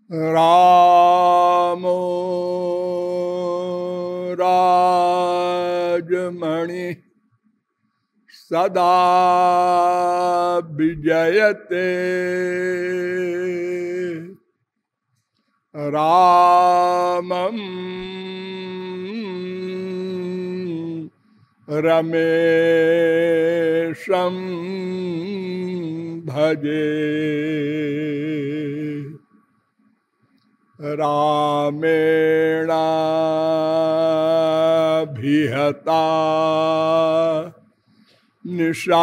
रामो राजमणि सदा विजयते रामं रमेशं भजे रामेणाभिहता निशाचरचमू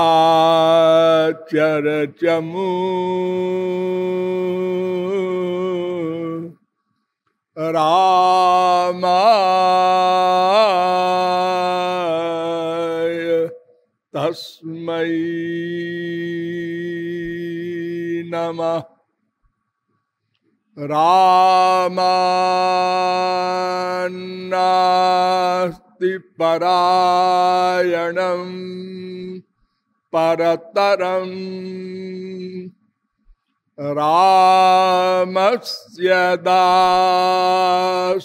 रामाय तस्मै नमः। रामान्नास्ति परायणं परतरं रामस्य दासोऽस्म्यहम्।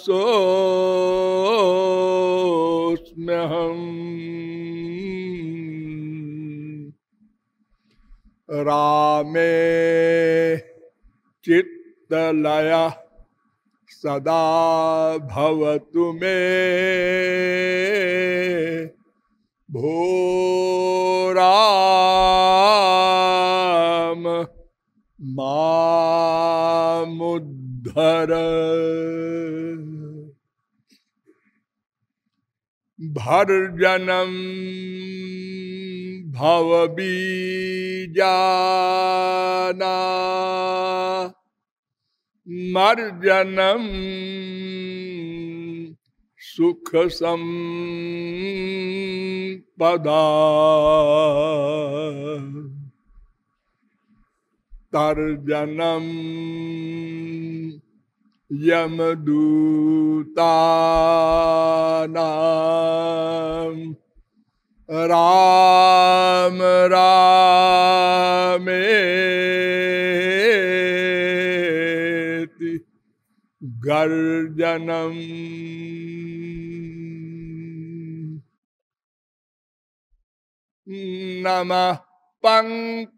रामे चित्तलयः सदा भवतु मे भो राम मामुद्धर। भर्जनं भवबीजाना मर्जनं सुख संपदा तर्जनं यमदूतानां राम रामेति गर्जनम्। नमः पंकजनाभाय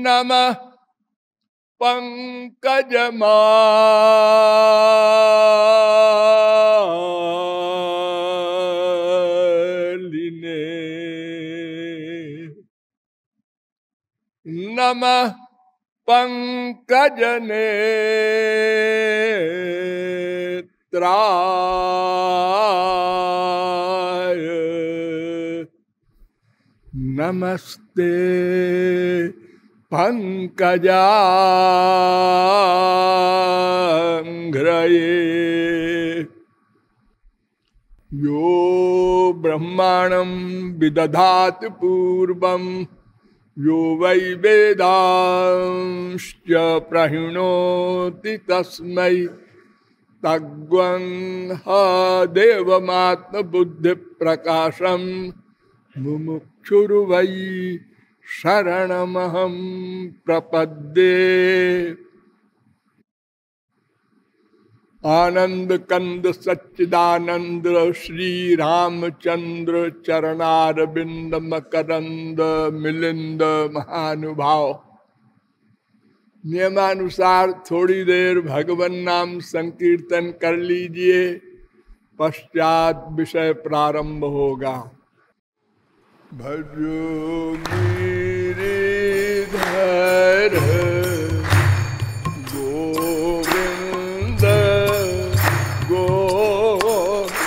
नमः पंकजमालिने नमः पंकजनेत्राय नमस्ते पंकजांघ्रये। यो ब्रह्माणं विदधाति पूर्वं यो वै वेदांश्च प्रहिणोति तस्मै तद्वंह देवमात्मबुद्धिप्रकाशं मुमुक्षुर्वै शरणमहं प्रपद्ये। आनंद कंद सच्चिदानंद श्री रामचंद्र चरणारविंद मकरंद मिलिंद महानुभाव। नियमानुसार थोड़ी देर भगवन नाम संकीर्तन कर लीजिए, पश्चात विषय प्रारंभ होगा। भजो गिरिधर गोविंद गोपाला।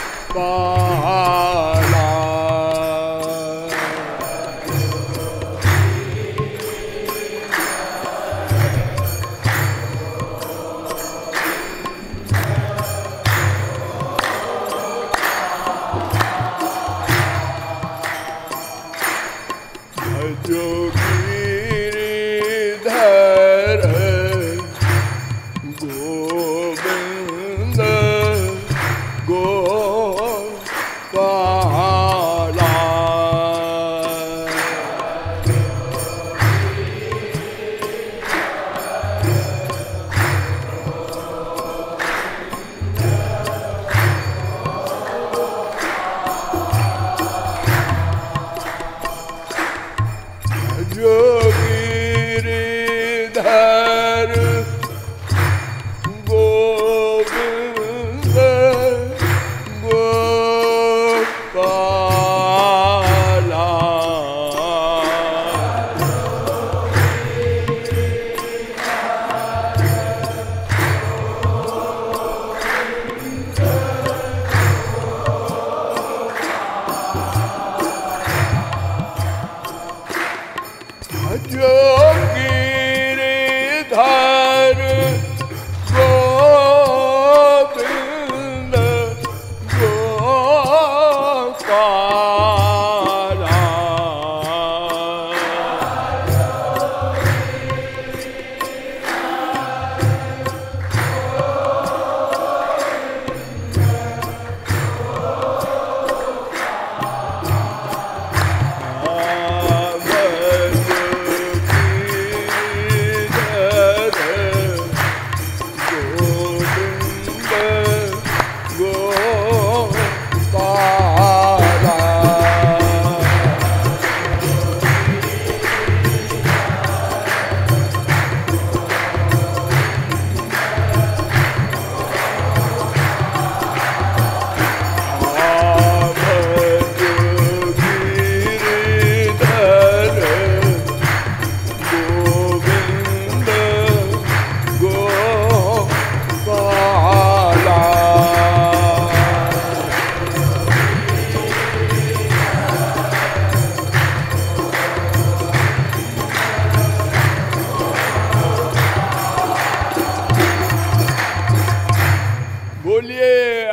भजो गिरिधर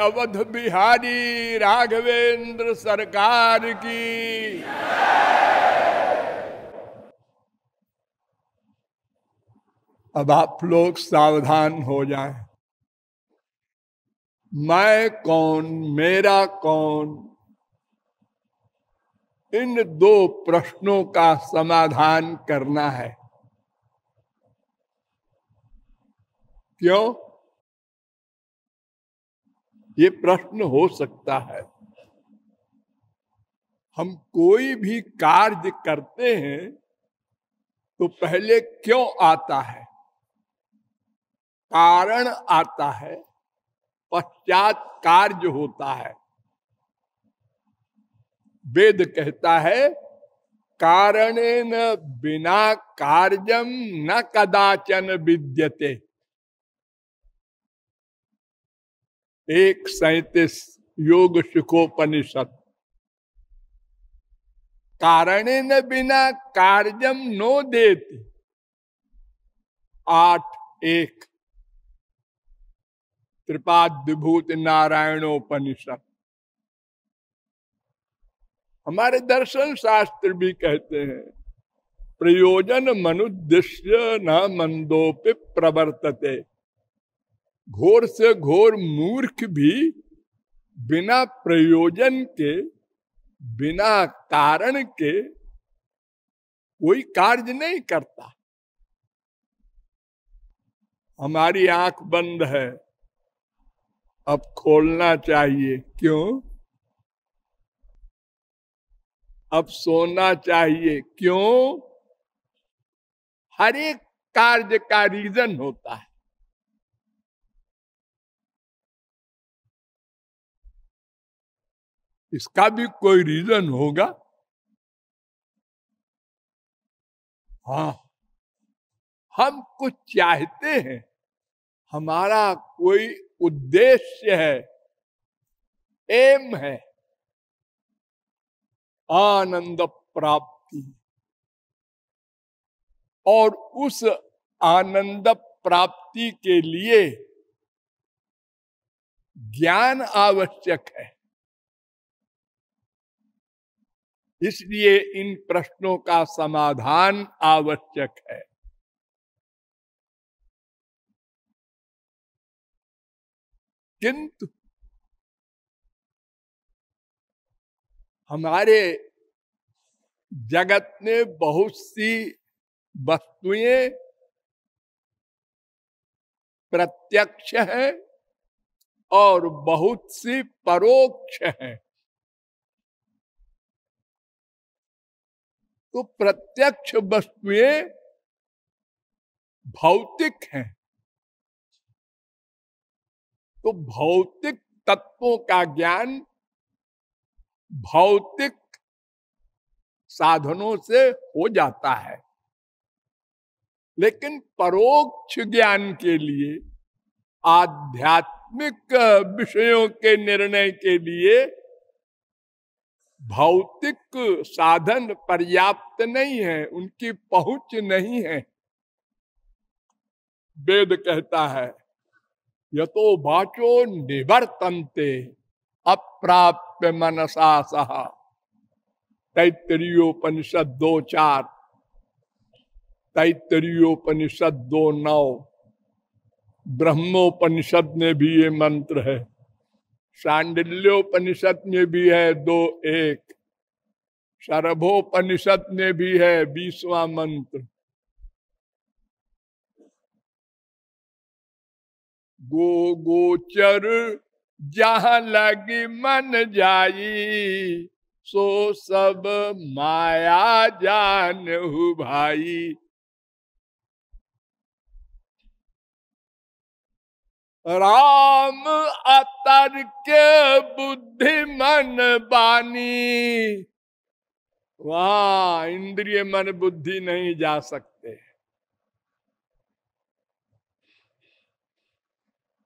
अवध बिहारी राघवेंद्र सरकार की। अब आप लोग सावधान हो जाएं। मैं कौन, मेरा कौन, इन दो प्रश्नों का समाधान करना है। क्यों? ये प्रश्न हो सकता है। हम कोई भी कार्य करते हैं तो पहले क्यों आता है? कारण आता है, पश्चात कार्य होता है। वेद कहता है कारणेन बिना कार्यम न कदाचन विद्यते। 1:37 योग सुखोपनिषद। कारणेन बिना कार्यम नो देति। 8:1 त्रिपाद्यभूत नारायणोपनिषद। हमारे दर्शन शास्त्र भी कहते हैं प्रयोजन मनुद्देश्य न मंदोपि प्रवर्तते। घोर से घोर मूर्ख भी बिना प्रयोजन के, बिना कारण के कोई कार्य नहीं करता। हमारी आंख बंद है, अब खोलना चाहिए। क्यों? अब सोना चाहिए। क्यों? हर एक कार्य का रीजन होता है। इसका भी कोई रीजन होगा। हाँ, हम कुछ चाहते हैं, हमारा कोई उद्देश्य है, एम है, आनंद प्राप्ति। और उस आनंद प्राप्ति के लिए ज्ञान आवश्यक है। इसलिए इन प्रश्नों का समाधान आवश्यक है। किंतु हमारे जगत में बहुत सी वस्तुएं प्रत्यक्ष हैं और बहुत सी परोक्ष हैं। तो प्रत्यक्ष वस्तुएं भौतिक हैं, तो भौतिक तत्वों का ज्ञान भौतिक साधनों से हो जाता है। लेकिन परोक्ष ज्ञान के लिए, आध्यात्मिक विषयों के निर्णय के लिए भौतिक साधन पर्याप्त नहीं है, उनकी पहुंच नहीं है। वेद कहता है यतो वाचो निवर्तन्ते अप्राप्य मनसा सह। तैत्तरीयोपनिषद 2:4, तैत्तरीयोपनिषद 2:9, ब्रह्मोपनिषद में भी ये मंत्र है, शांडिल्योपनिषद में भी है 2:1, शरभोपनिषद में भी है 20वां मंत्र। गो गोचर जहां लगी मन जाई, सो सब माया जानहु भाई। राम अतर्क बुद्धि मन बानी। वहां इंद्रिय मन बुद्धि नहीं जा सकते।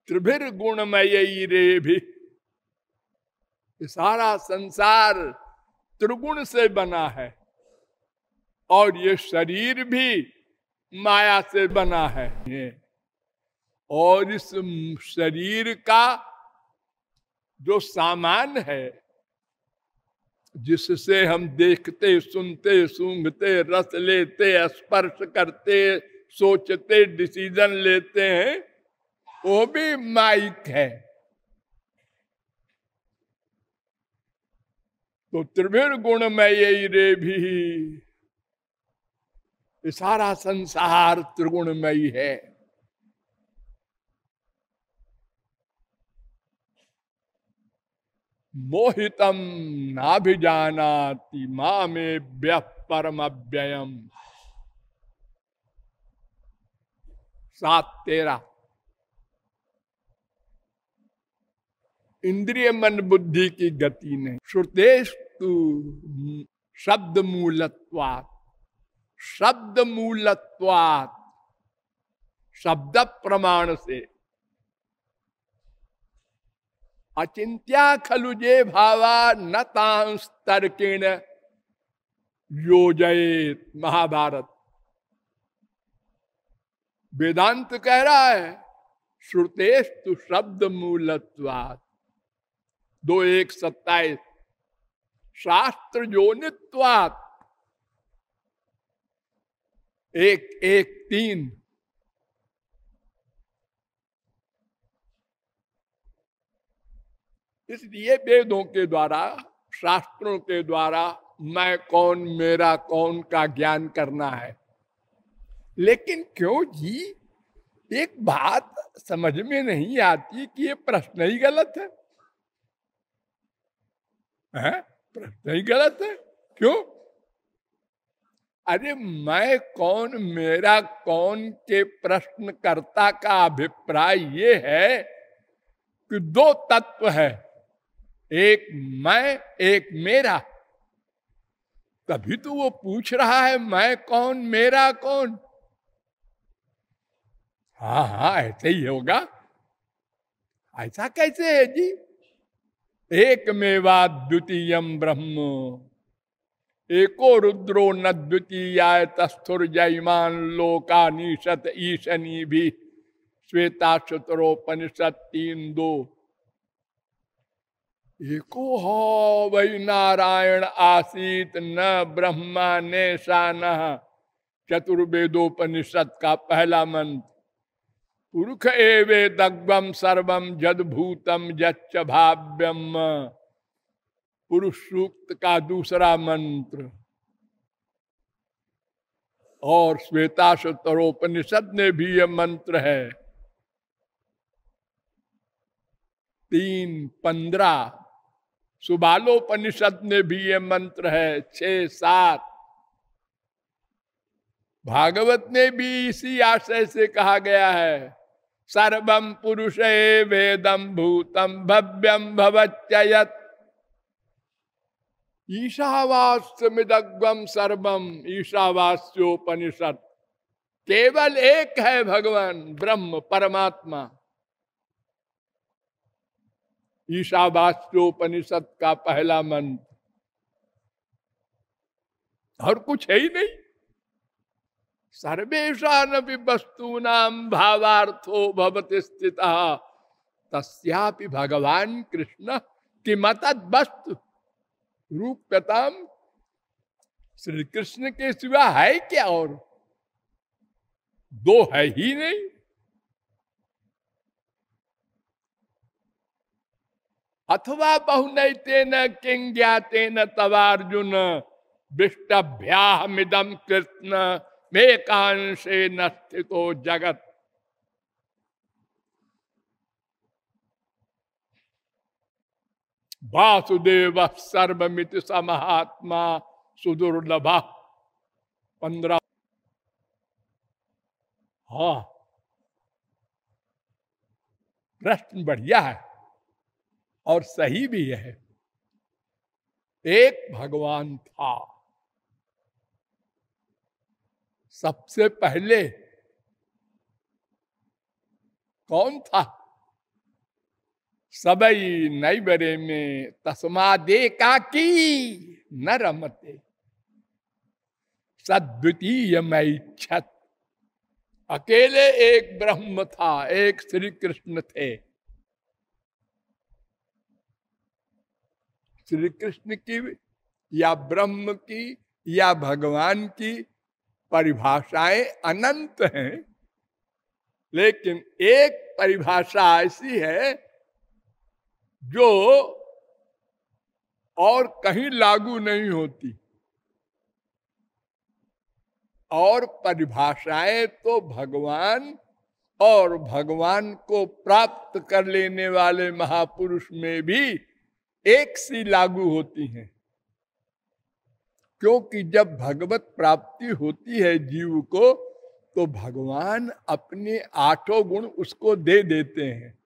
त्रिभिर गुणमय रे भी, सारा संसार त्रिगुण से बना है और ये शरीर भी माया से बना है। और इस शरीर का जो सामान है, जिससे हम देखते, सुनते, सूंघते, रस लेते, स्पर्श करते, सोचते, डिसीजन लेते हैं, वो भी माइक है। तो त्रिभिर्गुणमयी रे भी, ये सारा संसार त्रिगुणमयी है। मोहितम नाभिजानाति मामेभ्यः परमव्ययम्। 7:13। इंद्रिय मन बुद्धि की गति नहीं। श्रुतेस्तु शब्द मूलत्वात्, शब्द मूलत्वात्, शब्द प्रमाण से। अचिंत्या खलु जे भावा न तांस तर्केण योजयेत। महाभारत। वेदांत कह रहा है श्रुतेस्तु शब्द मूलत्वात् 2:1-27, शास्त्र योनित्वात् 1:1-3। इसलिए वेदों के द्वारा, शास्त्रों के द्वारा मैं कौन, मेरा कौन का ज्ञान करना है। लेकिन क्यों जी, एक बात समझ में नहीं आती कि ये प्रश्न ही गलत है। प्रश्न ही गलत है। क्यों? अरे मैं कौन, मेरा कौन के प्रश्नकर्ता का अभिप्राय ये है कि दो तत्व है, एक मैं, एक मेरा। तभी तो वो पूछ रहा है मैं कौन, मेरा कौन। हाँ हाँ, ऐसे ही होगा। ऐसा कैसे है जी? एकमेवा द्वितीयम् ब्रह्म, एको रुद्रो न द्वितीयाय तस्थुर जयमान लोकानीशत ईशनी भी। श्वेताशुतरोपनिषद 3:2। एको हो वै नारायण आसीत न ब्रह्मा ने शान। चतुर्वेदोपनिषद का पहला मंत्र। पुरुष एवेदग्वम सर्वम जद भूतम यच्च भाव्यम। पुरुष सूक्त का दूसरा मंत्र। और श्वेताशुतरोपनिषद में भी यह मंत्र है 3:15। सुबालोपनिषद में भी ये मंत्र है 6-7। भागवत में भी इसी आशय से कहा गया है सर्वम पुरुषे वेदम भूतम भव्यम भवत्ययत्। ईशावास्यमिदग्वम सर्वम। ईशावास्योपनिषद। केवल एक है भगवान, ब्रह्म परमात्मा। ईशावास्योपनिषद का पहला मंत्र। और कुछ है ही नहीं। सर्वेषामपि वस्तूनां भावार्थो भवति स्थितः तस्यापि भगवान कृष्ण किमतद् वस्तु रूप्यताम्। श्री कृष्ण के सिवा है क्या? और दो है ही नहीं। अथवा बहुनैतेन किं ज्ञातेन तवार्जुन विष्टभ्याहमिदं कृष्ण मेकांशेन स्थितो जगत। वासुदेव सर्वमिति स महात्मा सुदुर्लभ। 15। हाँ, प्रश्न बढ़िया है और सही भी है। एक भगवान था, सबसे पहले कौन था? सबई नैबरे में तस्मादे काकी न रमते सद्वितीय मैच्छत। अकेले एक ब्रह्म था, एक श्री कृष्ण थे। श्री कृष्ण की या ब्रह्म की या भगवान की परिभाषाएं अनंत हैं, लेकिन एक परिभाषा ऐसी है जो और कहीं लागू नहीं होती। और परिभाषाएं तो भगवान और भगवान को प्राप्त कर लेने वाले महापुरुष में भी एक सी लागू होती हैं। क्योंकि जब भगवत प्राप्ति होती है जीव को, तो भगवान अपने 8 गुण उसको दे देते हैं।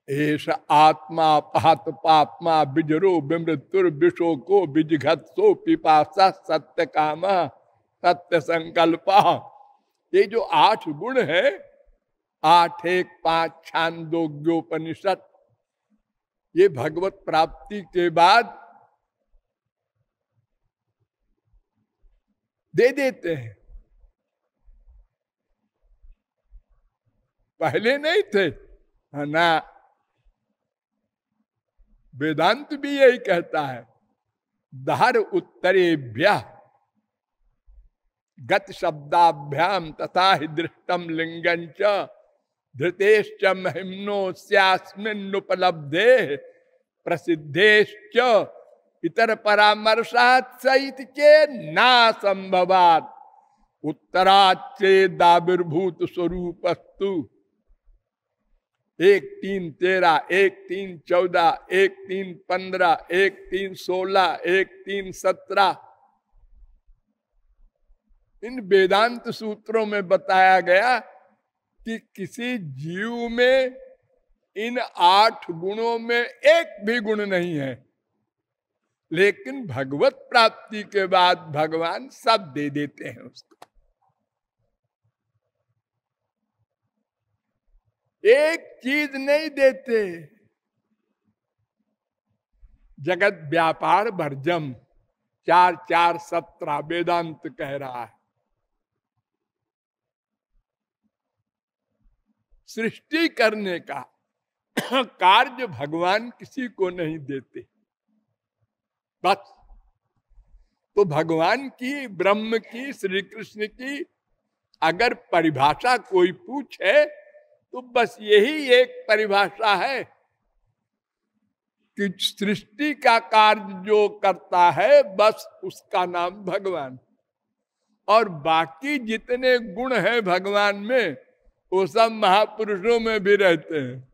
एष आत्मा पात पापमा बिजरो विमृत्युर विशोको बिजघत्सो पिपासा सत्य काम सत्य संकल्प। ये जो 8 गुण है, 8, 1, 5 छांदोग्योपनिषद, ये भगवत प्राप्ति के बाद दे देते हैं। पहले नहीं थे, है ना। वेदांत भी यही कहता है, दहर उत्तरेभ्य गत शब्दाभ्याम तथा ही दृष्टम लिंगंच धृतेश्च महिम्नो स्यास्मिन्नुपलब्धे प्रसिद्धेश्च इतर परामर्शात् सहित के ना संभवात् उत्तराच्चेदाविर्भूत स्वरूपस्तु 1, 3, 13, 1, 3, 14, 1, 3, 15, 1, 3, 16, 1, 3, 17 इन वेदांत सूत्रों में बताया गया कि किसी जीव में इन 8 गुणों में एक भी गुण नहीं है, लेकिन भगवत प्राप्ति के बाद भगवान सब दे देते हैं उसको। एक चीज नहीं देते। जगत व्यापार वर्जम 4:4:17 वेदांत कह रहा है। सृष्टि करने का कार्य भगवान किसी को नहीं देते। बस तो भगवान की, ब्रह्म की, श्री कृष्ण की अगर परिभाषा कोई पूछे तो बस यही एक परिभाषा है कि सृष्टि का कार्य जो करता है बस उसका नाम भगवान, और बाकी जितने गुण हैं भगवान में वो सब महापुरुषों में भी रहते हैं।